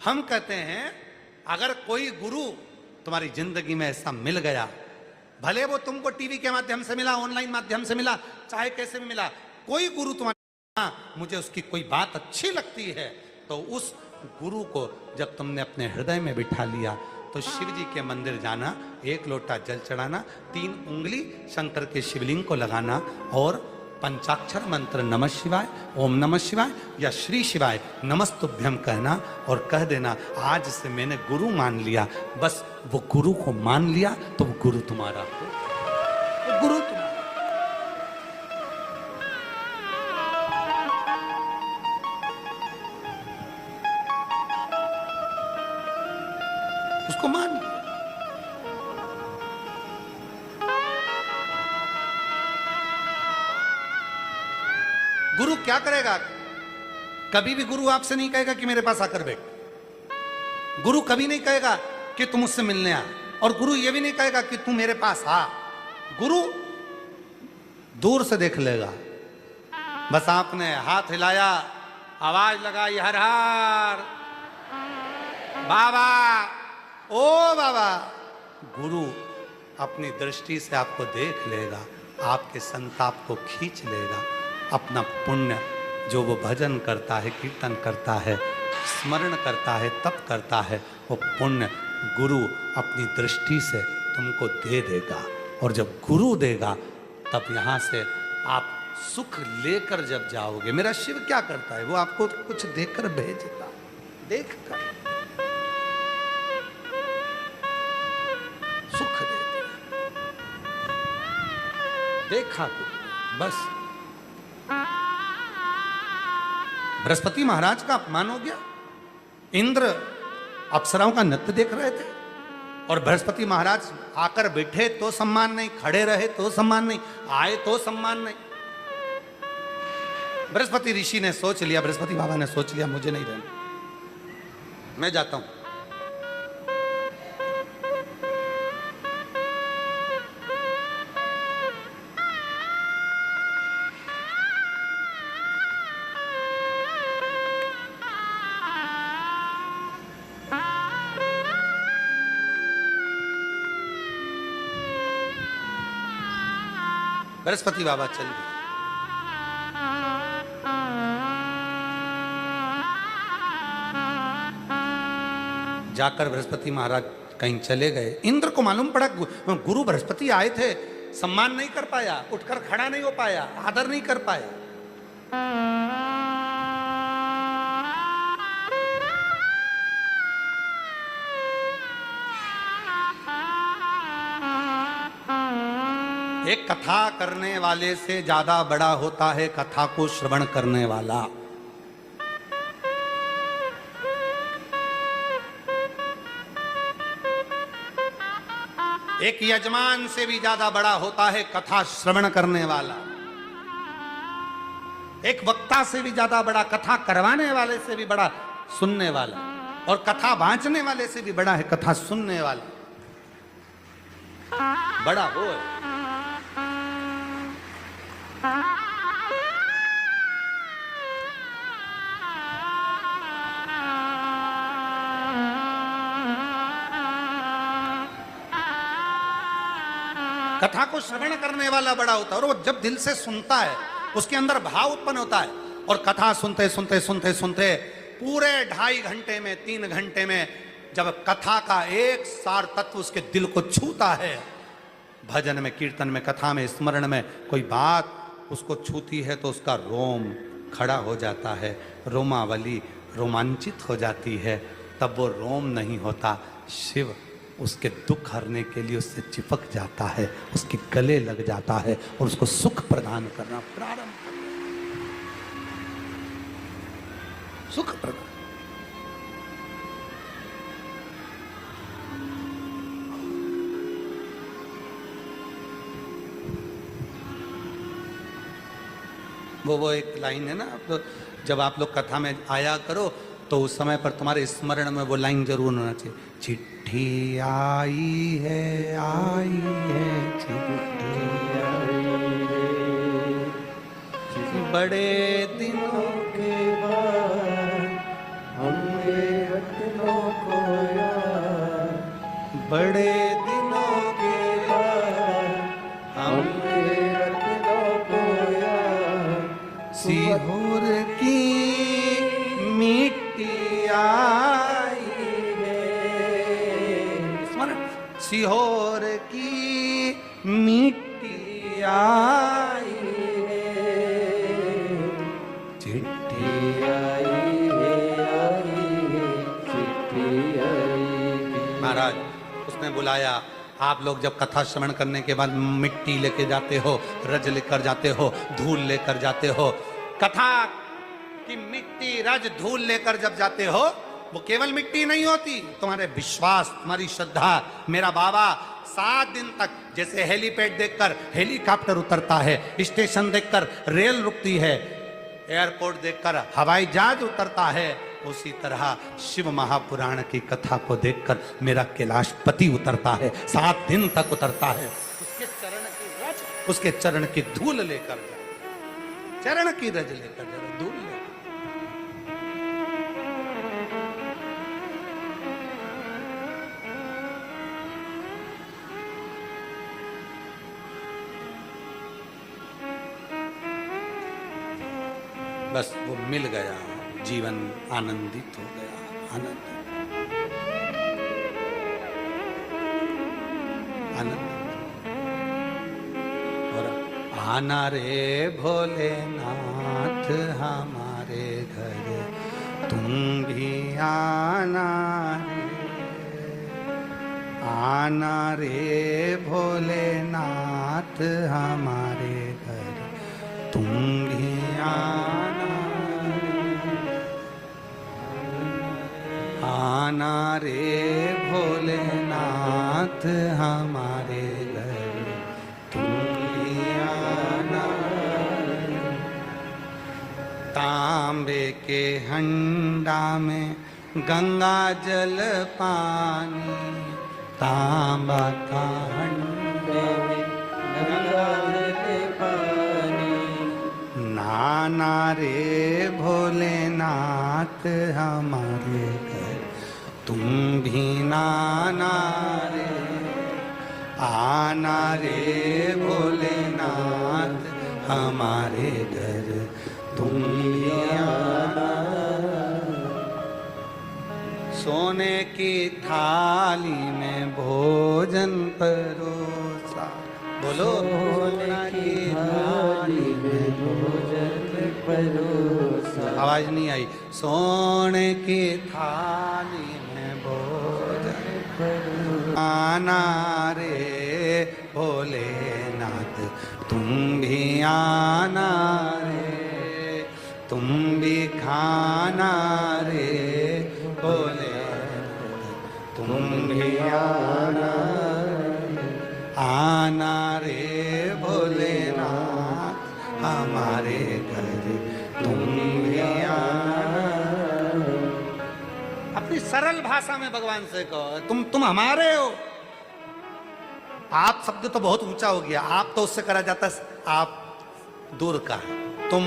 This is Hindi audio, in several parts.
हम कहते हैं अगर कोई गुरु तुम्हारी जिंदगी में ऐसा मिल गया, भले वो तुमको टीवी के माध्यम से मिला, ऑनलाइन माध्यम से मिला, चाहे कैसे भी मिला, कोई गुरु तुम्हारे, मुझे उसकी कोई बात अच्छी लगती है, तो उस गुरु को जब तुमने अपने हृदय में बिठा लिया तो शिव जी के मंदिर जाना, एक लोटा जल चढ़ाना, 3 उंगली शंकर के शिवलिंग को लगाना और पंचाक्षर मंत्र नमः शिवाय, ओम नमः शिवाय या श्री शिवाय नमस्तुभ्यम कहना और कह देना आज से मैंने गुरु मान लिया। बस वो गुरु को मान लिया तो वो गुरु तुम्हारा हो, वो गुरु तुम्हारा। उसको मान लिया। गुरु क्या करेगा? कभी भी गुरु आपसे नहीं कहेगा कि मेरे पास आकर बैठ। गुरु कभी नहीं कहेगा कि तुम मुझसे मिलने आ, और गुरु ये भी नहीं कहेगा कि तू मेरे पास आ। गुरु दूर से देख लेगा। बस आपने हाथ हिलाया, आवाज लगाई हर हर बाबा, ओ बाबा, गुरु अपनी दृष्टि से आपको देख लेगा, आपके संताप को खींच लेगा। अपना पुण्य जो वो भजन करता है, कीर्तन करता है, स्मरण करता है, तप करता है, वो पुण्य गुरु अपनी दृष्टि से तुमको दे देगा। और जब गुरु देगा तब यहाँ से आप सुख लेकर जब जाओगे। मेरा शिव क्या करता है? वो आपको कुछ देकर भेजता, देखकर सुख देता। देखा गुरु, बस। बृहस्पति महाराज का अपमान हो गया। इंद्र अप्सराओं का नृत्य देख रहे थे और बृहस्पति महाराज आकर बैठे तो सम्मान नहीं, खड़े रहे तो सम्मान नहीं, आए तो सम्मान नहीं। बृहस्पति ऋषि ने सोच लिया, बृहस्पति बाबा ने सोच लिया मुझे नहीं रहना, मैं जाता हूं। बृहस्पति बाबा चल गए। जाकर बृहस्पति महाराज कहीं चले गए। इंद्र को मालूम पड़ा गुरु बृहस्पति आए थे, सम्मान नहीं कर पाया, उठकर खड़ा नहीं हो पाया, आदर नहीं कर पाया। एक कथा करने वाले से ज्यादा बड़ा होता है कथा को श्रवण करने वाला। एक यजमान से भी ज्यादा बड़ा होता है कथा श्रवण करने वाला। एक वक्ता से भी ज्यादा बड़ा, कथा करवाने वाले से भी बड़ा सुनने वाला, और कथा बांचने वाले से भी बड़ा है कथा सुनने वाला। बड़ा वो है। कथा को श्रवण करने वाला बड़ा होता है, और वो जब दिल से सुनता है उसके अंदर भाव उत्पन्न होता है। और कथा सुनते सुनते सुनते सुनते पूरे 2.5 घंटे में, 3 घंटे में जब कथा का एक सार तत्व उसके दिल को छूता है, भजन में, कीर्तन में, कथा में, स्मरण में कोई बात उसको छूती है तो उसका रोम खड़ा हो जाता है, रोमावली रोमांचित हो जाती है। तब वो रोम नहीं होता, शिव उसके दुख हरने के लिए उससे चिपक जाता है, उसके गले लग जाता है और उसको सुख प्रदान करना प्रारंभ करता है। सुख प्रदान। वो एक लाइन है ना, तो जब आप लोग कथा में आया करो तो उस समय पर तुम्हारे स्मरण में वो लाइन जरूर होना चाहिए। चिट्ठी आई है चिट्ठी आई, बड़े दिनों के बाद हमने बड़े दिनों के बाद हमने रत्नों को याद, सीहोर की मिट्टी आई है, सीहोर की मिट्टी आई है, चिट्ठी आई है, चिट्ठी आई है। महाराज उसने बुलाया, आप लोग जब कथा श्रवण करने के बाद मिट्टी लेके जाते हो, रज लेकर जाते हो, धूल लेकर जाते हो, कथा की मिट्टी रज धूल लेकर जब जाते हो, वो केवल मिट्टी नहीं होती, तुम्हारे विश्वास, तुम्हारी श्रद्धा। मेरा बाबा 7 दिन तक, जैसे हेलीपैड देखकर हेलीकॉप्टर उतरता है, स्टेशन देखकर रेल रुकती है, एयरपोर्ट देखकर हवाई जहाज उतरता है, उसी तरह शिव महापुराण की कथा को देखकर मेरा कैलाशपति उतरता है, 7 दिन तक उतरता है। उसके चरण की रज, उसके चरण की धूल लेकर जा, चरण की रज लेकर जा, धूल लेकर। बस वो मिल गया, जीवन आनंदित हो गया, आनंद आनंद। और आना रे भोलेनाथ हमारे घर, तुम भी आना रे, आना रे भोलेनाथ हमारे घर, तुम भी आना, आना रे भोलेनाथ हमारे घर, तुम भी आना। तांबे के हंडा में गंगा जल पानी, तांबा का हंडा में गंगा जल पानी, नाना रे भोलेनाथ हमारे घर, तुम भी नाना रे, आना रे भोलेनाथ हमारे घर, तुम भी आना। सोने की थाली में भोजन परोसा, बोलो सोने की थाली में भोजन परोसा, आवाज नहीं आई, सोने की थाली में भोजन परोसा, आना रे भोलेनाथ तुम भी आना रे, तुम भी खाना रे भोलेनाथ, तुम भी आना, आना रे भोलेनाथ हमारे घर, तुम भी आना। अपनी सरल भाषा में भगवान से कहो, तुम हमारे हो। आप शब्द तो बहुत ऊंचा हो गया, आप तो उससे करा जाता है आप दूर का है, तुम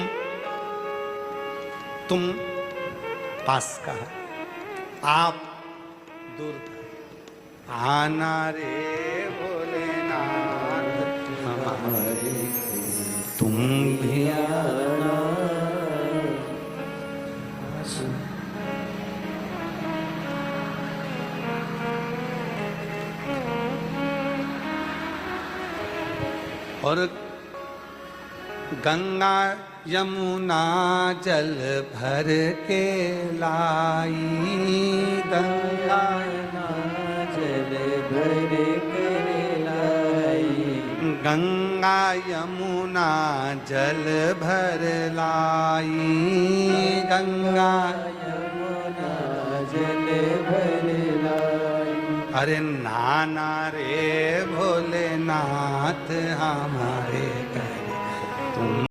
पास का है, आप दूर का। आना रे भोलेनाथ हमारे, तुम भी आना। और गंगा यमुना जल भर के लाई, गंगा जल भर के लाई, गंगा यमुना जल भर लाई, गंगा यमुना जल भर लाई। अरे नाना रे भोलेनाथ हमारे घर, तुम